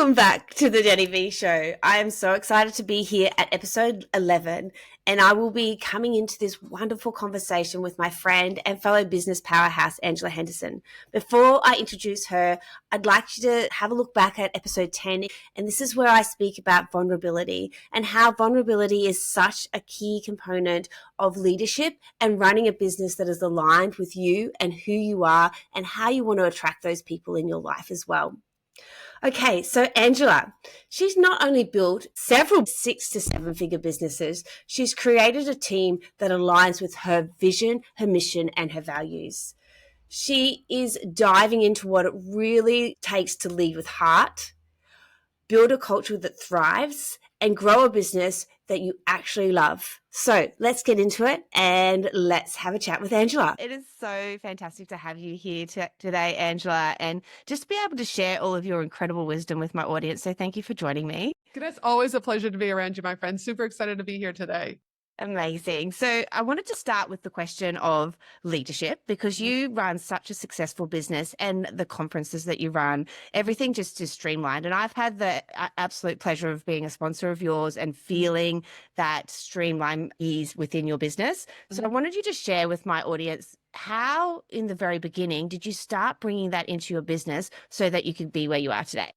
Welcome back to the Jenny V Show. I am so excited to be here at episode 11, and I will be coming into this wonderful conversation with my friend and fellow business powerhouse, Angela Henderson. Before I introduce her, I'd like you to have a look back at episode 10, and this is where I speak about vulnerability and how vulnerability is such a key component of leadership and running a business that is aligned with you and who you are and how you want to attract those people in your life as well. Okay, so Angela, she's not only built several 6 to 7 figure businesses, she's created a team that aligns with her vision, her mission, and her values. She is diving into what it really takes to lead with heart, build a culture that thrives, and grow a business that you actually love. So let's get into it and let's have a chat with Angela. It is so fantastic to have you here today, Angela, and just be able to share all of your incredible wisdom with my audience. So thank you for joining me. It's always a pleasure to be around you, my friend. Super excited to be here today. Amazing. So I wanted to start with the question of leadership, because you run such a successful business and the conferences that you run, everything just is streamlined. And I've had the absolute pleasure of being a sponsor of yours and feeling that streamline ease within your business. So I wanted you to share with my audience, how in the very beginning did you start bringing that into your business so that you could be where you are today?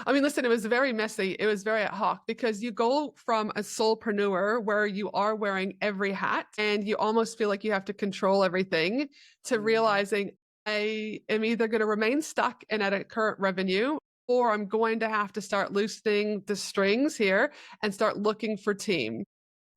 I mean, listen, it was very messy. It was very ad hoc, because you go from a solopreneur where you are wearing every hat and you almost feel like you have to control everything, to realizing I am either going to remain stuck and at a current revenue, or I'm going to have to start loosening the strings here and start looking for team.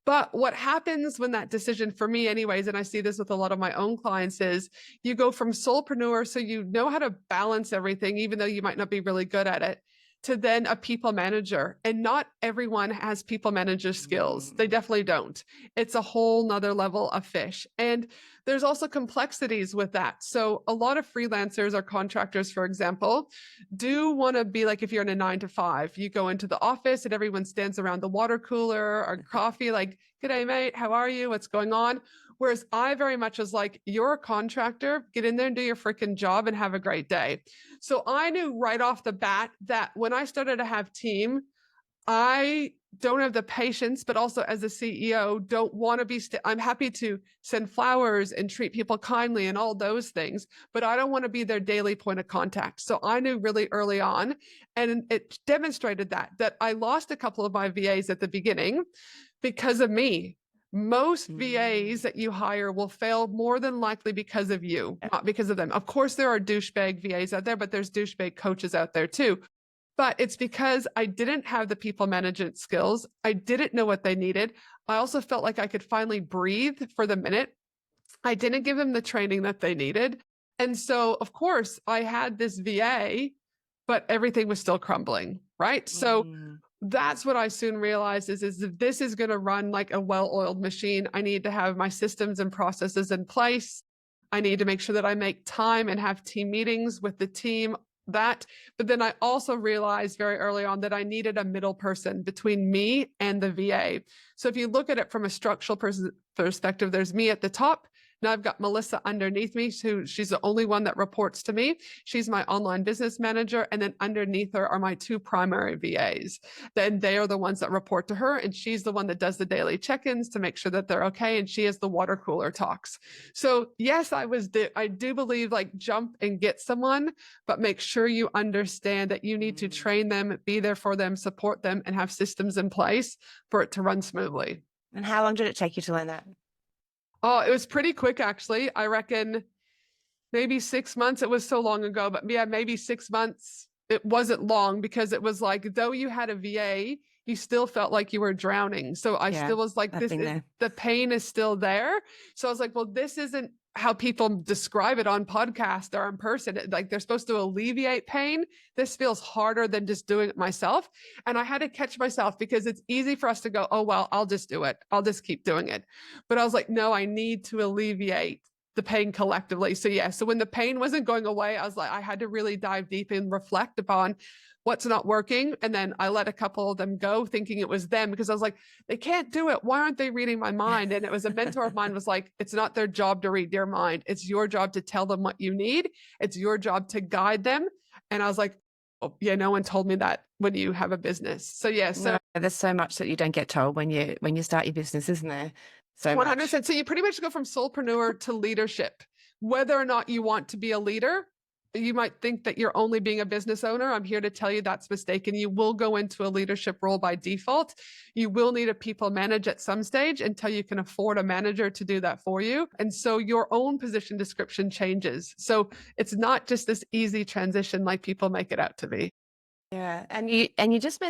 But what happens when that decision, for me anyways, and I see this with a lot of my own clients, is you go from solopreneur, so you know how to balance everything, even though you might not be really good at it, to then a people manager. And not everyone has people manager skills. They definitely don't. It's a whole nother level of fish. And there's also complexities with that. So a lot of freelancers or contractors, for example, do want to be like, if you're in a 9 to 5, you go into the office and everyone stands around the water cooler or coffee, like, "G'day, mate. How are you? What's going on?" Whereas I very much was like, "You're a contractor, get in there and do your freaking job and have a great day." So I knew right off the bat that when I started to have team, I don't have the patience, but also as a CEO, don't want to be, I'm happy to send flowers and treat people kindly and all those things, but I don't want to be their daily point of contact. So I knew really early on, and it demonstrated that I lost a couple of my VAs at the beginning because of me. Most VAs that you hire will fail more than likely because of you, not because of them. Of course, there are douchebag VAs out there, but there's douchebag coaches out there too. But it's because I didn't have the people management skills. I didn't know what they needed. I also felt like I could finally breathe for the minute. I didn't give them the training that they needed. And so, of course, I had this VA, but everything was still crumbling, right? So that's what I soon realized is if this is going to run like a well-oiled machine, I need to have my systems and processes in place. I need to make sure that I make time and have team meetings with the team. But then I also realized very early on that I needed a middle person between me and the VA. So if you look at it from a structural perspective, there's me at the top. Now I've got Melissa underneath me, she's the only one that reports to me. She's my online business manager. And then underneath her are my 2 primary VAs. Then they are the ones that report to her. And she's the one that does the daily check-ins to make sure that they're okay. And she has the water cooler talks. So yes, I do believe, like, jump and get someone, but make sure you understand that you need to train them, be there for them, support them, and have systems in place for it to run smoothly. And how long did it take you to learn that? Oh, it was pretty quick, actually. I reckon maybe 6 months. It was so long ago, but yeah, maybe 6 months. It wasn't long, because it was like, though you had a VA, you still felt like you were drowning. So I still was like, the pain is still there. So I was like, well, this isn't how people describe it on podcast or in person. Like, they're supposed to alleviate pain. This feels harder than just doing it myself. And I had to catch myself, because it's easy for us to go, oh, well, I'll just do it. I'll just keep doing it. But I was like, no, I need to alleviate the pain collectively. So yeah, so when the pain wasn't going away, I was like, I had to really dive deep and reflect upon what's not working. And then I let a couple of them go, thinking it was them, because I was like, they can't do it. Why aren't they reading my mind? And it was a mentor of mine was like, it's not their job to read your mind. It's your job to tell them what you need. It's your job to guide them. And I was like, Yeah, no one told me that when you have a business. So yeah, so No, there's so much that you don't get told when you start your business, isn't there? So much. 100%. So you pretty much go from solopreneur to leadership. Whether or not you want to be a leader, you might think that you're only being a business owner. I'm here to tell you that's mistaken. You will go into a leadership role by default. You will need a people manage at some stage until you can afford a manager to do that for you. And so your own position description changes. So it's not just this easy transition like people make it out to be. Yeah, and you just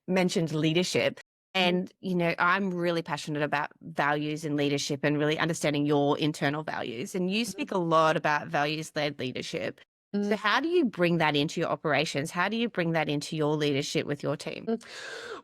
mentioned leadership, and I'm really passionate about values and leadership and really understanding your internal values. And you speak a lot about values-led leadership. So how do you bring that into your operations? How do you bring that into your leadership with your team?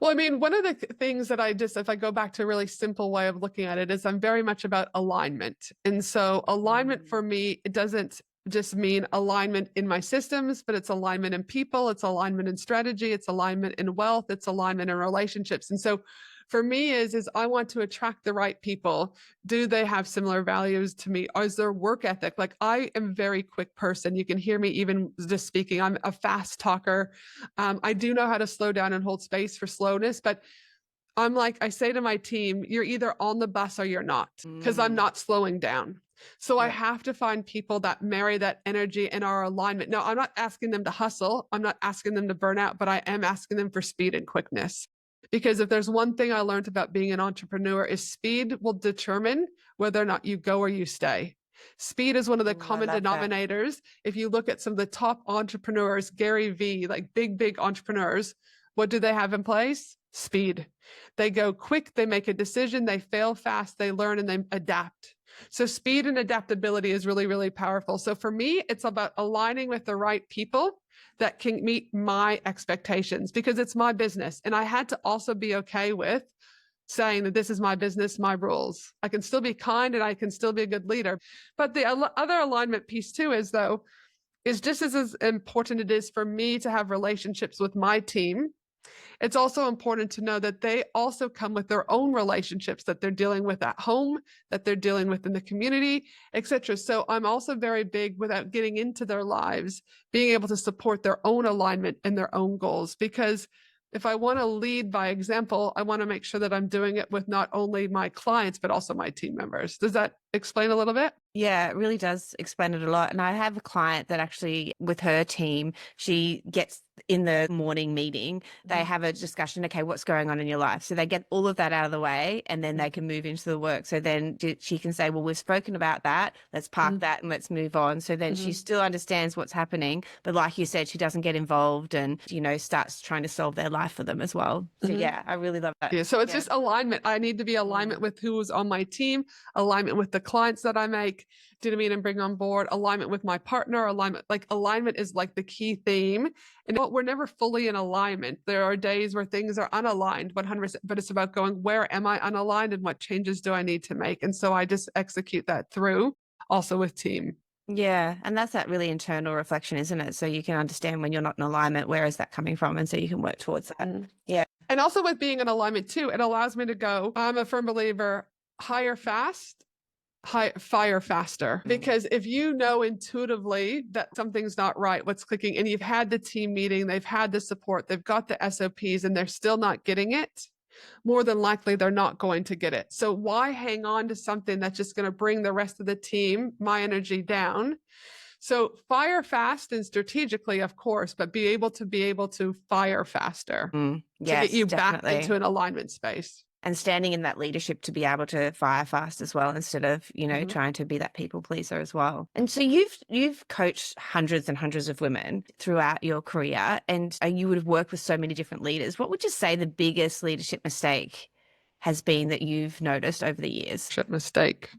Well, I mean, one of the things that if I go back to a really simple way of looking at it, is I'm very much about alignment. And so alignment for me, it doesn't just mean alignment in my systems, but it's alignment in people, it's alignment in strategy, it's alignment in wealth, it's alignment in relationships. And so for me is I want to attract the right people. Do they have similar values to me? Or is their work ethic? Like, I am a very quick person. You can hear me even just speaking. I'm a fast talker. I do know how to slow down and hold space for slowness, but I'm like, I say to my team, you're either on the bus or you're not, because I'm not slowing down. So I have to find people that marry that energy and our alignment. Now, I'm not asking them to hustle. I'm not asking them to burn out, but I am asking them for speed and quickness. Because if there's one thing I learned about being an entrepreneur, is speed will determine whether or not you go or you stay. Speed is one of the common denominators. If you look at some of the top entrepreneurs, Gary Vee, like big entrepreneurs, what do they have in place? Speed. They go quick, they make a decision, they fail fast, they learn, and they adapt. So speed and adaptability is really, really powerful. So for me, it's about aligning with the right people that can meet my expectations, because it's my business. And I had to also be okay with saying that this is my business, my rules. I can still be kind and I can still be a good leader. But the other alignment piece too is just as important it is for me to have relationships with my team. It's also important to know that they also come with their own relationships that they're dealing with at home, that they're dealing with in the community, etc. So I'm also very big, without getting into their lives, being able to support their own alignment and their own goals. Because if I want to lead by example, I want to make sure that I'm doing it with not only my clients, but also my team members. Does that explain a little bit? Yeah, it really does explain it a lot. And I have a client that actually, with her team, she gets in the morning meeting, they have a discussion, okay, what's going on in your life? So they get all of that out of the way, and then they can move into the work. So then she can say, well, we've spoken about that. Let's park that and let's move on. So then she still understands what's happening. But like you said, she doesn't get involved and, starts trying to solve their life for them as well. So yeah, I really love that. Yeah. So it's just alignment. I need to be alignment with who's on my team, alignment with the clients that I make, do you know what I mean, and bring on board, alignment with my partner, alignment is like the key theme. And we're never fully in alignment. There are days where things are unaligned 100%, but it's about going, where am I unaligned and what changes do I need to make? And so I just execute that through, also with team. Yeah. And that's that really internal reflection, isn't it? So you can understand when you're not in alignment, where is that coming from? And so you can work towards that. Yeah. And also with being in alignment too, it allows me to go, I'm a firm believer, hire fast, fire faster. Because if you know intuitively that something's not right, what's clicking, and you've had the team meeting, they've had the support, they've got the SOPs, and they're still not getting it, more than likely they're not going to get it. So why hang on to something that's just going to bring the rest of the team, my energy, down? So fire fast and strategically, of course, but be able to fire faster to get you back into an alignment space. And standing in that leadership to be able to fire fast as well, instead of, trying to be that people pleaser as well. And so you've coached hundreds and hundreds of women throughout your career, and you would have worked with so many different leaders. What would you say the biggest leadership mistake has been that you've noticed over the years? Mistake.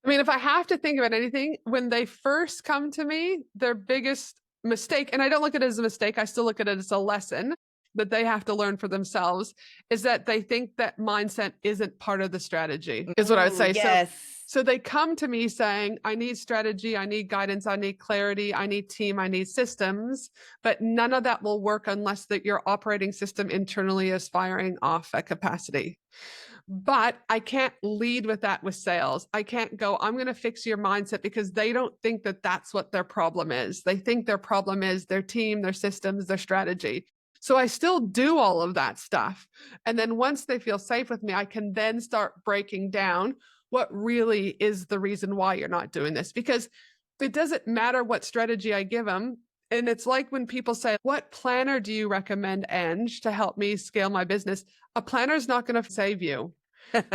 I mean, if I have to think about anything, when they first come to me, their biggest mistake, and I don't look at it as a mistake, I still look at it as a lesson that they have to learn for themselves, is that they think that mindset isn't part of the strategy, is what I would say. Yes. So they come to me saying, I need strategy, I need guidance, I need clarity, I need team, I need systems, but none of that will work unless that your operating system internally is firing off at capacity. But I can't lead with that with sales. I can't go, I'm going to fix your mindset, because they don't think that that's what their problem is. They think their problem is their team, their systems, their strategy. So I still do all of that stuff. And then once they feel safe with me, I can then start breaking down what really is the reason why you're not doing this. Because it doesn't matter what strategy I give them. And it's like when people say, what planner do you recommend, Ange, to help me scale my business? A planner is not going to save you.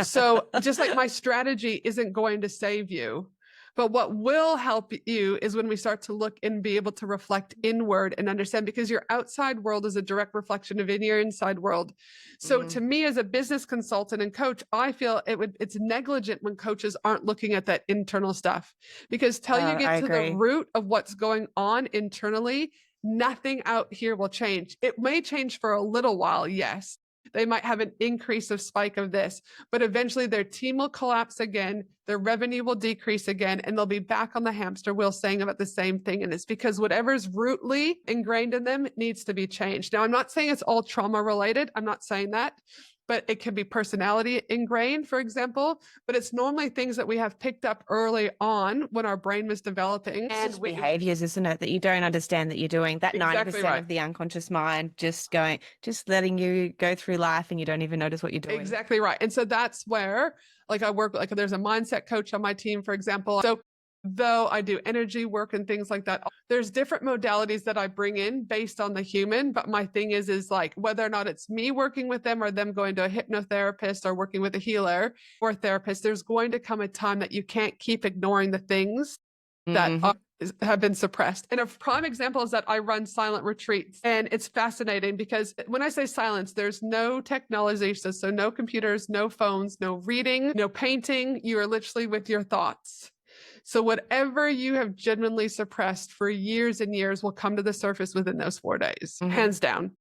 So just like my strategy isn't going to save you, but what will help you is when we start to look and be able to reflect inward and understand, because your outside world is a direct reflection of your inside world. So to me, as a business consultant and coach, I feel it's negligent when coaches aren't looking at that internal stuff, because till you get to the root of what's going on internally, nothing out here will change. It may change for a little while, yes. They might have an increase of spike of this, but eventually their team will collapse again, their revenue will decrease again, and they'll be back on the hamster wheel saying about the same thing. And it's because whatever's rootly ingrained in them needs to be changed. Now, I'm not saying it's all trauma related. I'm not saying that, but it can be personality ingrained, for example, but it's normally things that we have picked up early on when our brain was developing. And behaviors, isn't it, that you don't understand that you're doing, that Exactly 90% right. of the unconscious mind just letting you go through life and you don't even notice what you're doing. Exactly right. And so that's where, like, I work, like there's a mindset coach on my team, for example. So though I do energy work and things like that, there's different modalities that I bring in based on the human. But my thing is like, whether or not it's me working with them or them going to a hypnotherapist or working with a healer or a therapist, there's going to come a time that you can't keep ignoring the things that have been suppressed. And a prime example is that I run silent retreats. And it's fascinating because when I say silence, there's no technology. So no computers, no phones, no reading, no painting. You are literally with your thoughts. So whatever you have genuinely suppressed for years and years will come to the surface within those 4 days, hands down.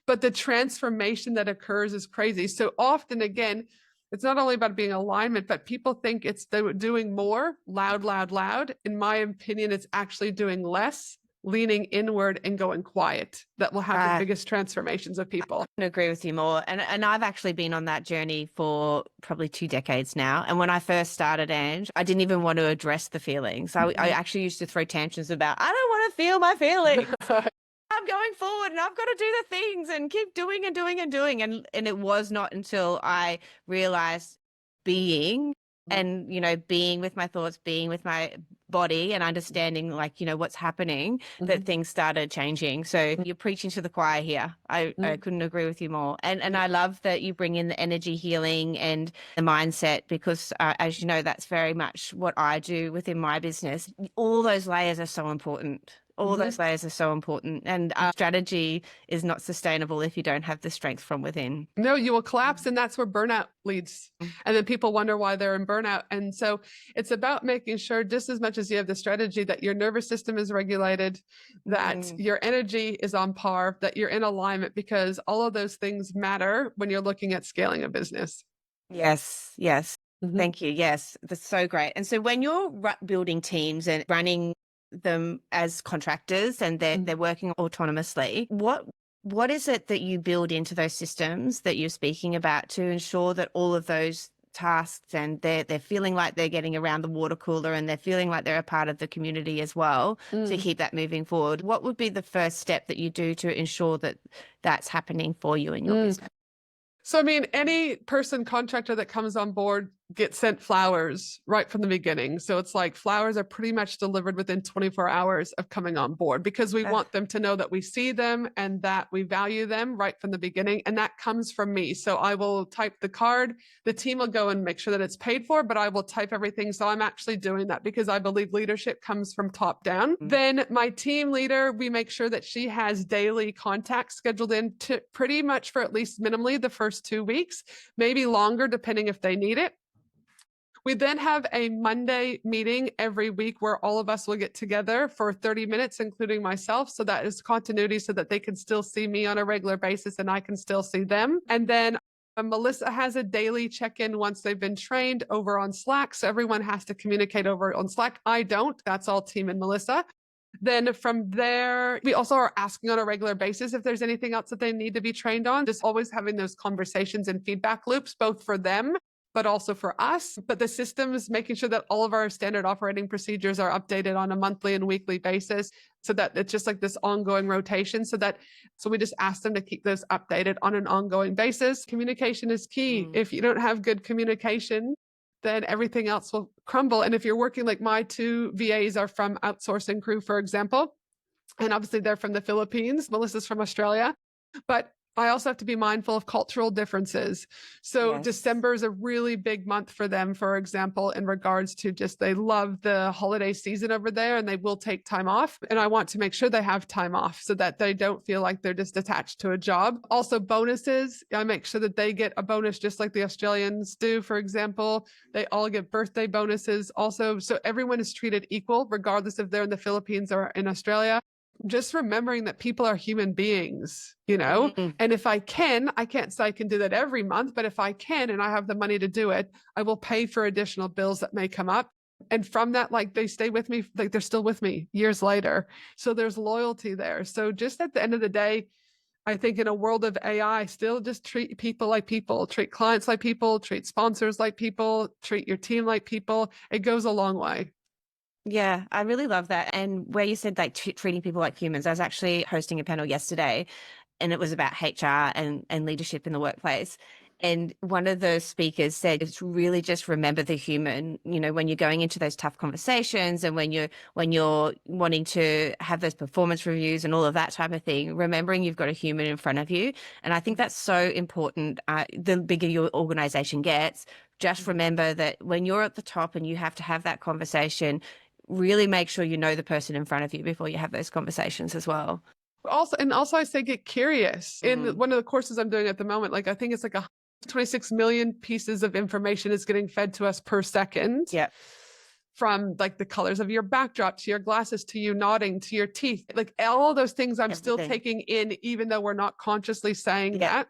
But the transformation that occurs is crazy. So often, again, it's not only about being alignment, but people think it's doing more, loud, loud, loud. In my opinion, it's actually doing less, leaning inward and going quiet. That will have the biggest transformations of people. I couldn't agree with you more. And I've actually been on that journey for probably 2 decades now. And when I first started, Ange, I didn't even want to address the feelings. I actually used to throw tantrums about, I don't want to feel my feelings. I'm going forward and I've got to do the things and keep doing and doing and doing. And it was not until I realized being and, being with my thoughts, being with my body and understanding what's happening, that things started changing. So you're preaching to the choir here. I couldn't agree with you more. And I love that you bring in the energy healing and the mindset, because as you know, that's very much what I do within my business. All those layers are so important. All those layers are so important. And our strategy is not sustainable if you don't have the strength from within. No, you will collapse. And that's where burnout leads. And then people wonder why they're in burnout. And so it's about making sure, just as much as you have the strategy, that your nervous system is regulated, that your energy is on par, that you're in alignment, because all of those things matter when you're looking at scaling a business. Yes. Thank you. Yes, that's so great. And so when you're building teams and running them as contractors and they're working autonomously, what is it that you build into those systems that you're speaking about to ensure that all of those tasks and they're feeling like they're getting around the water cooler and they're feeling like they're a part of the community as well, to keep that moving forward? What would be the first step that you do to ensure that that's happening for you in your business? So, I mean, any contractor that comes on board gets sent flowers right from the beginning. So it's like flowers are pretty much delivered within 24 hours of coming on board, because we want them to know that we see them and that we value them right from the beginning. And that comes from me. So I will type the card, the team will go and make sure that it's paid for, but I will type everything. So I'm actually doing that because I believe leadership comes from top down. Then my team leader, we make sure that she has daily contacts scheduled in to pretty much for at least minimally the first 2 weeks, maybe longer, depending if they need it. We then have a Monday meeting every week where all of us will get together for 30 minutes, including myself. So that is continuity, so that they can still see me on a regular basis and I can still see them. And then Melissa has a daily check-in once they've been trained over on Slack. So everyone has to communicate over on Slack. I don't. That's all team and Melissa. Then from there, we also are asking on a regular basis if there's anything else that they need to be trained on. Just always having those conversations and feedback loops, both for them but also for us. But the systems, making sure that all of our standard operating procedures are updated on a monthly and weekly basis, so that it's just like this ongoing rotation, so we just ask them to keep those updated on an ongoing basis. Communication is key. If you don't have good communication, then everything else will crumble. And if you're working, like my 2 VAs are from outsourcing crew, for example, and obviously they're from the Philippines. Melissa's from Australia, but I also have to be mindful of cultural differences. So Yes. December is a really big month for them, for example, in regards to just they love the holiday season over there and they will take time off. And I want to make sure they have time off so that they don't feel like they're just attached to a job. Also bonuses, I make sure that they get a bonus just like the Australians do, for example. They all get birthday bonuses also. So everyone is treated equal, regardless if they're in the Philippines or in Australia. Just remembering that people are human beings, and if I can't say I can do that every month, but if I can, and I have the money to do it, I will pay for additional bills that may come up. And from that, like they stay with me, like they're still with me years later. So there's loyalty there. So just at the end of the day, I think in a world of AI, still just treat people like people, treat clients like people, treat sponsors like people, treat your team like people. It goes a long way. Yeah, I really love that. And where you said like treating people like humans, I was actually hosting a panel yesterday and it was about HR and leadership in the workplace. And one of the speakers said, it's really just remember the human, when you're going into those tough conversations and when you're wanting to have those performance reviews and all of that type of thing, remembering you've got a human in front of you. And I think that's so important. The bigger your organization gets, just remember that when you're at the top and you have to have that conversation, really make sure you know the person in front of you before you have those conversations as well. Also I say get curious. In one of the courses I'm doing at the moment, like I think it's like 26 million pieces of information is getting fed to us per second. Yeah. From like the colors of your backdrop to your glasses to you nodding to your teeth, like all those things I'm still taking in, even though we're not consciously saying that.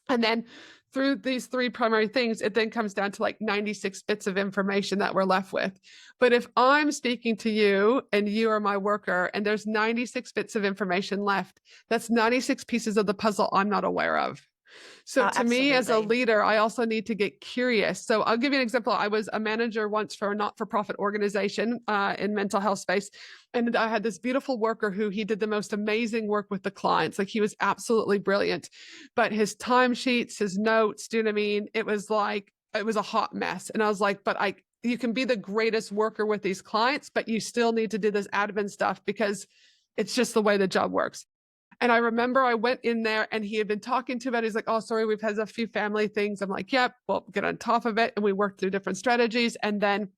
And then through these 3 primary things, it then comes down to like 96 bits of information that we're left with. But if I'm speaking to you and you are my worker and there's 96 bits of information left, that's 96 pieces of the puzzle I'm not aware of. So to me as a leader, I also need to get curious. So I'll give you an example. I was a manager once for a not-for-profit organization in mental health space. And I had this beautiful worker who he did the most amazing work with the clients. Like he was absolutely brilliant, but his timesheets, his notes, do you know what I mean? It was a hot mess. And I was like, you can be the greatest worker with these clients, but you still need to do this admin stuff because it's just the way the job works. And I remember I went in there and he had been talking to about it. He's like, oh, sorry, we've had a few family things. I'm like, yep, well, get on top of it. And we worked through different strategies. And then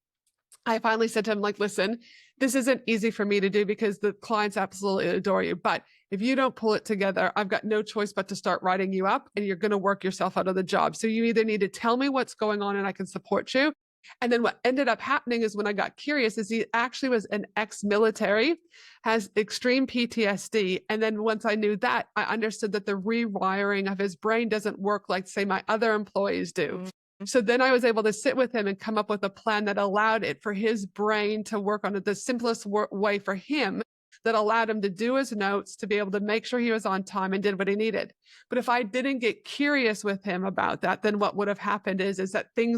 I finally said to him, like, listen, this isn't easy for me to do because the clients absolutely adore you. But if you don't pull it together, I've got no choice but to start writing you up and you're going to work yourself out of the job. So you either need to tell me what's going on and I can support you. And then what ended up happening is when I got curious is he actually was an ex-military, has extreme PTSD. And then once I knew that, I understood that the rewiring of his brain doesn't work like, say, my other employees do. So then I was able to sit with him and come up with a plan that allowed it for his brain to work on it the simplest way for him, that allowed him to do his notes, to be able to make sure he was on time and did what he needed. But if I didn't get curious with him about that, then what would have happened is that he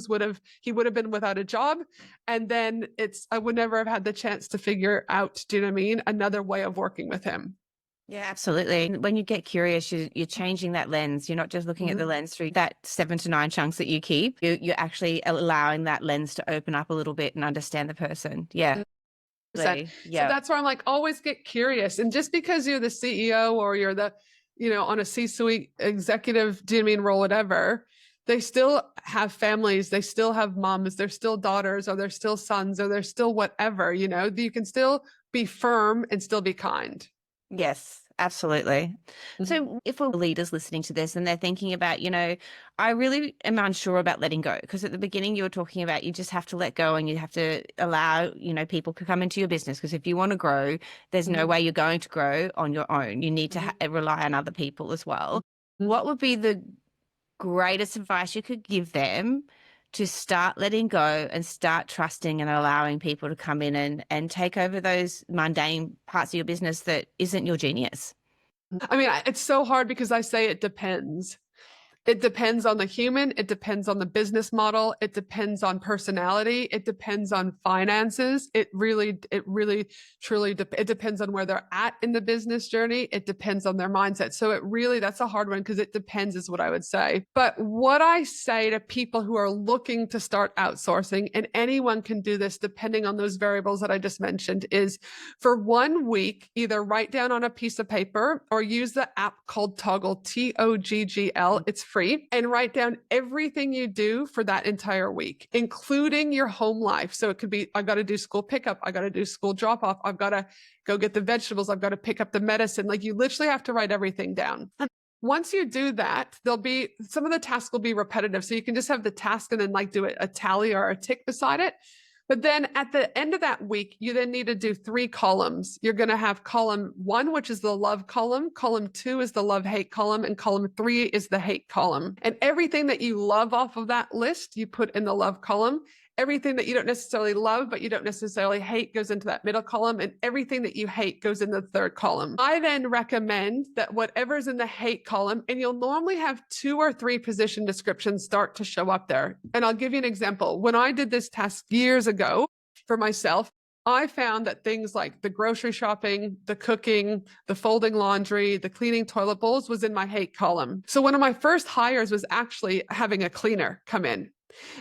would have been without a job. And then I would never have had the chance to figure out, do you know what I mean, another way of working with him. Yeah, absolutely. When you get curious, you're changing that lens. You're not just looking at the lens through that 7 to 9 chunks that you keep. You're actually allowing that lens to open up a little bit and understand the person. Yeah. So that's where I'm like, always get curious. And just because you're the CEO or you're the, on a C-suite executive, do you mean role, whatever, they still have families. They still have moms. They're still daughters, or they're still sons, or they're still whatever, you can still be firm and still be kind. Yes, absolutely. So if we're leaders listening to this and they're thinking about, I really am unsure about letting go, because at the beginning you were talking about you just have to let go and you have to allow, people to come into your business, because if you want to grow, there's no way you're going to grow on your own. You need to rely on other people as well. What would be the greatest advice you could give them to start letting go and start trusting and allowing people to come in and take over those mundane parts of your business that isn't your genius? I mean, it's so hard because I say it depends. It depends on the human. It depends on the business model. It depends on personality. It depends on finances. It really, truly, it depends on where they're at in the business journey. It depends on their mindset. So that's a hard one because it depends is what I would say. But what I say to people who are looking to start outsourcing, and anyone can do this depending on those variables that I just mentioned, is for 1 week, either write down on a piece of paper or use the app called Toggle, Toggl. It's free, and write down everything you do for that entire week, including your home life. So it could be, I've got to do school pickup. I got to do school drop off. I've got to go get the vegetables. I've got to pick up the medicine. Like, you literally have to write everything down. Once you do that, there'll be some of the tasks will be repetitive. So you can just have the task and then like do a tally or a tick beside it. But then at the end of that week, you then need to do 3 columns. You're going to have column 1, which is the love column. Column 2 is the love-hate column. And column 3 is the hate column. And everything that you love off of that list, you put in the love column. Everything that you don't necessarily love, but you don't necessarily hate, goes into that middle column. And everything that you hate goes in the 3rd column. I then recommend that whatever's in the hate column, and you'll normally have 2 or 3 position descriptions start to show up there. And I'll give you an example. When I did this task years ago for myself, I found that things like the grocery shopping, the cooking, the folding laundry, the cleaning toilet bowls was in my hate column. So one of my first hires was actually having a cleaner come in.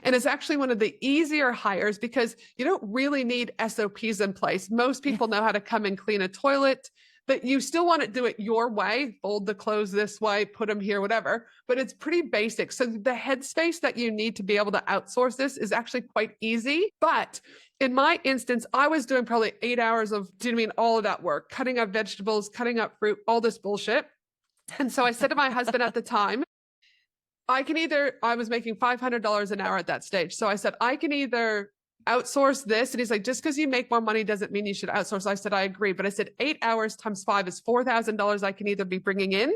And it's actually one of the easier hires because you don't really need SOPs in place. Most people know how to come and clean a toilet, but you still want to do it your way, fold the clothes this way, put them here, whatever, but it's pretty basic. So the headspace that you need to be able to outsource this is actually quite easy. But in my instance, I was doing probably 8 hours of, all of that work, cutting up vegetables, cutting up fruit, all this bullshit. And so I said to my husband at the time, I was making $500 an hour at that stage. So I said, I can either outsource this. And he's like, just because you make more money doesn't mean you should outsource. I said, I agree. But I said, 8 hours times 5 is $4,000 I can either be bringing in.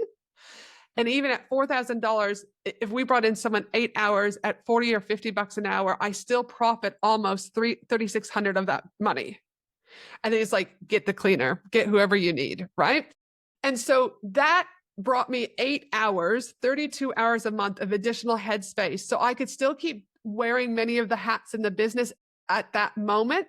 And even at $4,000, if we brought in someone 8 hours at 40 or 50 bucks an hour, I still profit almost $3,600 of that money. And then he's like, get the cleaner, get whoever you need. Right. And so that brought me 8 hours, 32 hours a month of additional headspace. So I could still keep wearing many of the hats in the business at that moment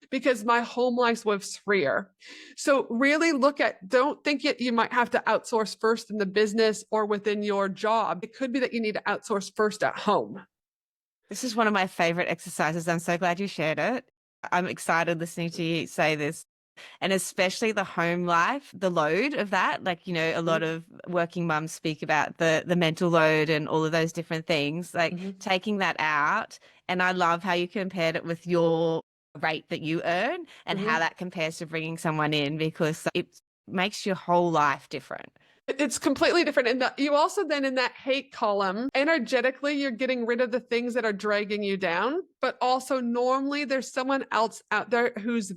because my home life was freer. So really don't think you might have to outsource first in the business or within your job. It could be that you need to outsource first at home. This is one of my favorite exercises. I'm so glad you shared it. I'm excited listening to you say this. And especially the home life, the load of that, a lot of working mums speak about the mental load and all of those different things, taking that out. And I love how you compared it with your rate that you earn and how that compares to bringing someone in, because it makes your whole life different. It's completely different. And you also then in that hate column, energetically, you're getting rid of the things that are dragging you down. But also normally there's someone else out there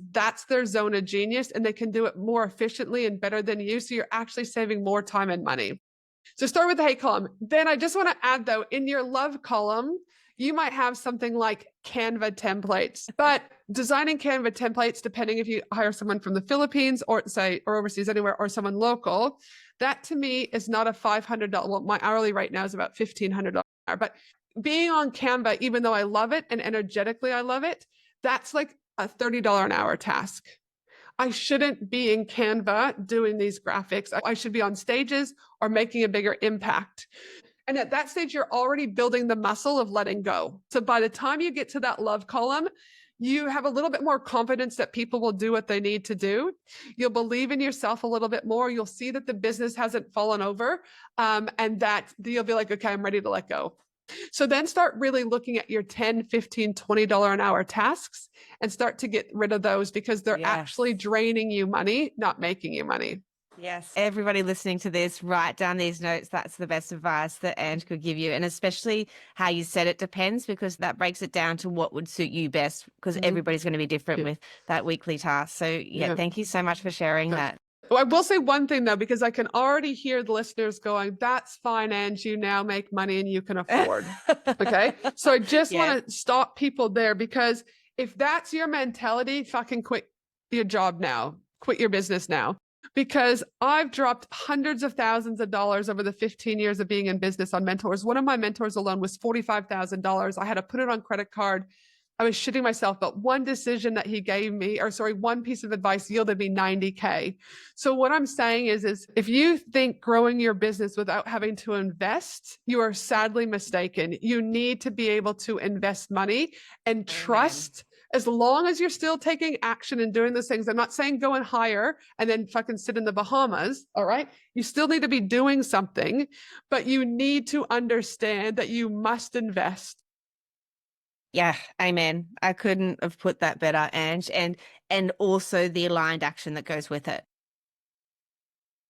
that's their zone of genius and they can do it more efficiently and better than you. So you're actually saving more time and money. So start with the hate column. Then I just want to add though, in your love column, you might have something like Canva templates, but designing Canva templates, depending if you hire someone from the Philippines or overseas anywhere or someone local, that to me is not a $500. Well, my hourly right now is about $1,500 an hour, but being on Canva, even though I love it and energetically I love it, that's like a $30 an hour task. I shouldn't be in Canva doing these graphics. I should be on stages or making a bigger impact. And at that stage, you're already building the muscle of letting go. So by the time you get to that love column, you have a little bit more confidence that people will do what they need to do. You'll believe in yourself a little bit more. You'll see that the business hasn't fallen over, and that you'll be like, okay, I'm ready to let go. So then start really looking at your $10, $15, $20 an hour tasks and start to get rid of those because they're actually draining you money, not making you money. Yes. Everybody listening to this, write down these notes. That's the best advice that Ange could give you. And especially how you said it depends, because that breaks it down to what would suit you best, because everybody's going to be different with that weekly task. So thank you so much for sharing that. Well, I will say one thing though, because I can already hear the listeners going, that's fine, Ange, you now make money and you can afford. Okay. So I just want to stop people there, because if that's your mentality, fucking quit your job now, quit your business now. because I've dropped hundreds of thousands of dollars over the 15 years of being in business on mentors. One of my mentors alone was $45,000. I had to put it on credit card. I was shitting myself, but one decision that he gave me, one piece of advice yielded me 90K. So what I'm saying is if you think growing your business without having to invest, you are sadly mistaken. You need to be able to invest money and trust. As long as you're still taking action and doing those things, I'm not saying go and hire and then fucking sit in the Bahamas. All right. You still need to be doing something, but you need to understand that you must invest. Yeah, amen. I couldn't have put that better, Ange, and also the aligned action that goes with it.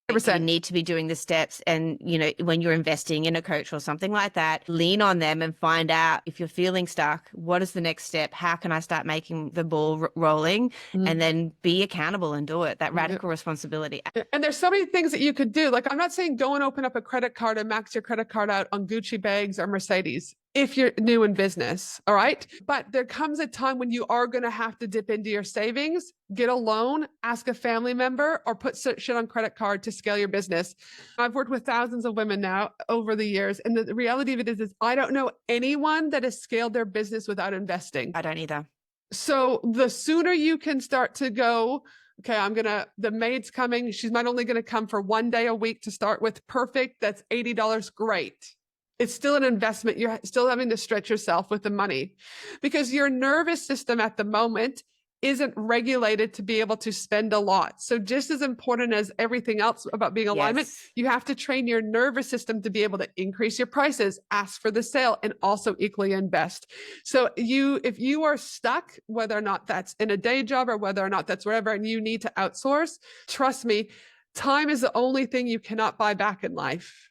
You 100%. need to be doing the steps, and when you're investing in a coach or something like that, lean on them and find out if you're feeling stuck, what is the next step? How can I start making the ball rolling? And then be accountable and do it. That radical responsibility. And there's so many things that you could do. Like, I'm not saying go and open up a credit card and max your credit card out on Gucci bags or Mercedes if you're new in business. All right. But there comes a time when you are going to have to dip into your savings, get a loan, ask a family member, or put shit on credit card to scale your business. I've worked with thousands of women now over the years. And the reality of it is I don't know anyone that has scaled their business without investing. I don't either. So the sooner you can start to go, okay, the maid's coming. She's not only going to come for 1 day a week to start with. Perfect. That's $80. Great. It's still an investment. You're still having to stretch yourself with the money because your nervous system at the moment isn't regulated to be able to spend a lot. So just as important as everything else about being alignment, you have to train your nervous system to be able to increase your prices, ask for the sale, and also equally invest. So if you are stuck, whether or not that's in a day job or whether or not that's wherever, and you need to outsource, trust me, time is the only thing you cannot buy back in life.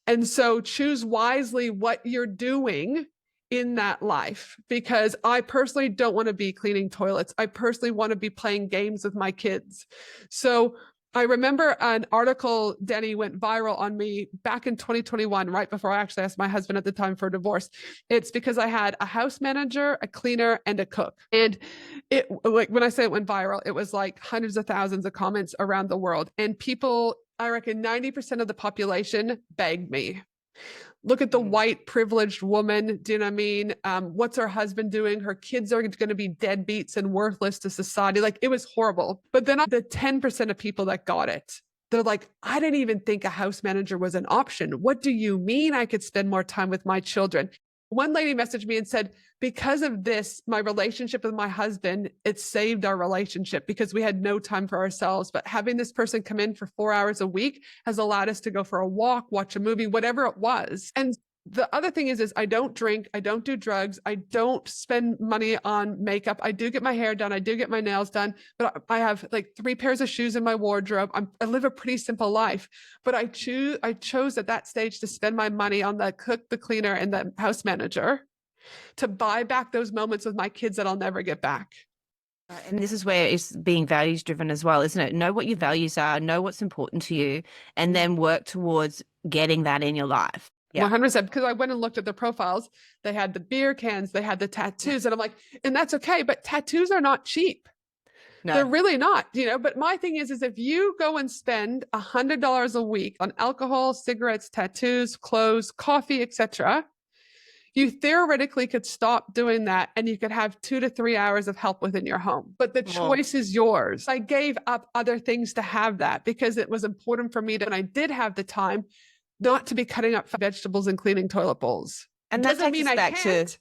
And so choose wisely what you're doing in that life, because I personally don't want to be cleaning toilets. I personally want to be playing games with my kids. So I remember an article, Denny, went viral on me back in 2021, right before I actually asked my husband at the time for a divorce. It's because I had a house manager, a cleaner, and a cook. And it, like, when I say it went viral, it was like hundreds of thousands of comments around the world. And people, I reckon 90% of the population begged me. Look at the white privileged woman. Do you know what I mean? What's her husband doing? Her kids are going to be deadbeats and worthless to society. Like, it was horrible. But then the 10% of people that got it, they're like, I didn't even think a house manager was an option. What do you mean I could spend more time with my children? One lady messaged me and said, because of this, my relationship with my husband, it saved our relationship because we had no time for ourselves. But having this person come in for 4 hours a week has allowed us to go for a walk, watch a movie, whatever it was. And the other thing is I don't drink, I don't do drugs, I don't spend money on makeup. I do get my hair done, I do get my nails done, but I have like 3 pairs of shoes in my wardrobe. I live a pretty simple life, but I chose at that stage to spend my money on the cook, the cleaner, and the house manager to buy back those moments with my kids that I'll never get back. And this is where it's being values driven as well, isn't it? Know what your values are, know what's important to you, and then work towards getting that in your life. Yeah. 100%. Because I went and looked at their profiles. They had the beer cans, they had the tattoos. And I'm like, and that's okay. But tattoos are not cheap. No. They're really not, but my thing is if you go and spend $100 a week on alcohol, cigarettes, tattoos, clothes, coffee, etc., you theoretically could stop doing that and you could have 2 to 3 hours of help within your home. But the choice is yours. I gave up other things to have that because it was important for me when I did have the time, not to be cutting up vegetables and cleaning toilet bowls. And that doesn't mean I can't.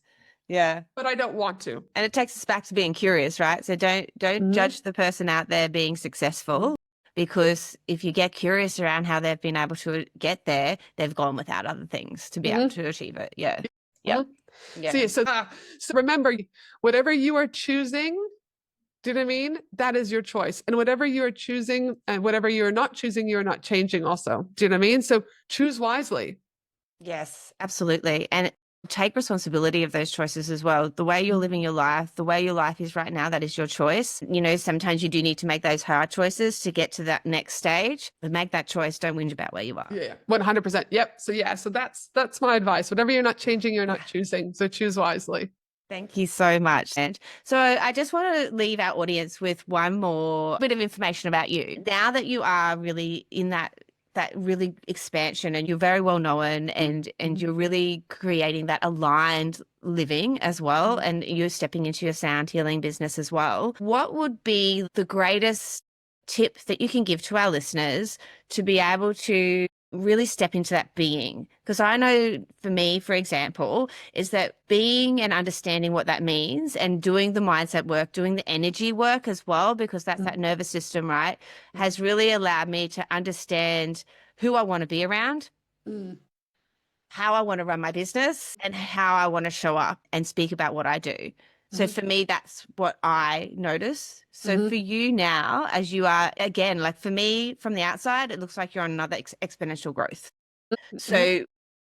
But I don't want to. And it takes us back to being curious, right? So don't judge the person out there being successful, because if you get curious around how they've been able to get there, they've gone without other things to be able to achieve it. Yeah. So remember, whatever you are choosing, do you know what I mean? That is your choice. And whatever you are choosing and whatever you are not choosing, you are not changing also. Do you know what I mean? So choose wisely. Yes, absolutely. And take responsibility of those choices as well. The way you're living your life, the way your life is right now, that is your choice. Sometimes you do need to make those hard choices to get to that next stage, but make that choice. Don't whinge about where you are. Yeah, 100%. Yep. So that's my advice. Whatever you're not changing, you're not choosing. So choose wisely. Thank you so much. And so I just want to leave our audience with one more bit of information about you. Now that you are really in that really expansion and you're very well known and you're really creating that aligned living as well, and you're stepping into your sound healing business as well, what would be the greatest tip that you can give to our listeners to be able to really step into that being? Because I know for me, for example, is that being and understanding what that means and doing the mindset work, doing the energy work as well, because that's that nervous system, right, has really allowed me to understand who I want to be around, how I want to run my business, and how I want to show up and speak about what I do. So for me, that's what I notice. So for you now, as you are, again, like for me from the outside, it looks like you're on another exponential growth. So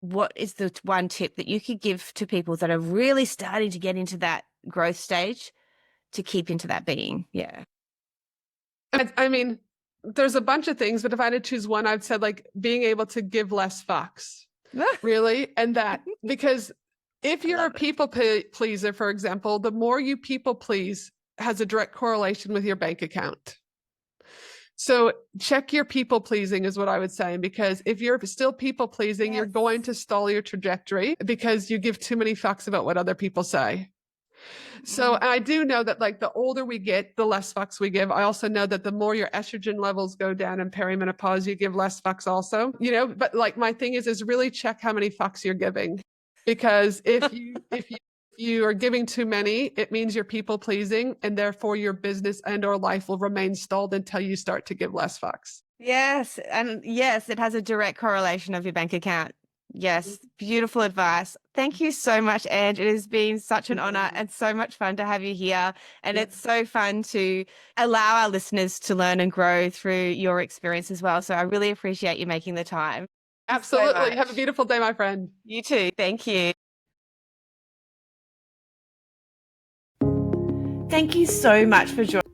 what is the one tip that you could give to people that are really starting to get into that growth stage to keep into that being? Yeah. I mean, there's a bunch of things, but if I had to choose one, I'd said like being able to give less fucks, really. And that, because if you're a people pleaser, for example, the more you people please has a direct correlation with your bank account. So check your people pleasing is what I would say, because if you're still people pleasing, you're going to stall your trajectory because you give too many fucks about what other people say. So I do know that like the older we get, the less fucks we give. I also know that the more your estrogen levels go down in perimenopause, you give less fucks also, you know, but like my thing is really check how many fucks you're giving, because if you are giving too many, it means you're people pleasing, and therefore your business and or life will remain stalled until you start to give less fucks. Yes. And yes, it has a direct correlation of your bank account. Yes. Beautiful advice. Thank you so much, Ange. It has been such an honor and so much fun to have you here. And it's so fun to allow our listeners to learn and grow through your experience as well. So I really appreciate you making the time. Absolutely. Have a beautiful day, my friend. You too. Thank you. Thank you so much for joining.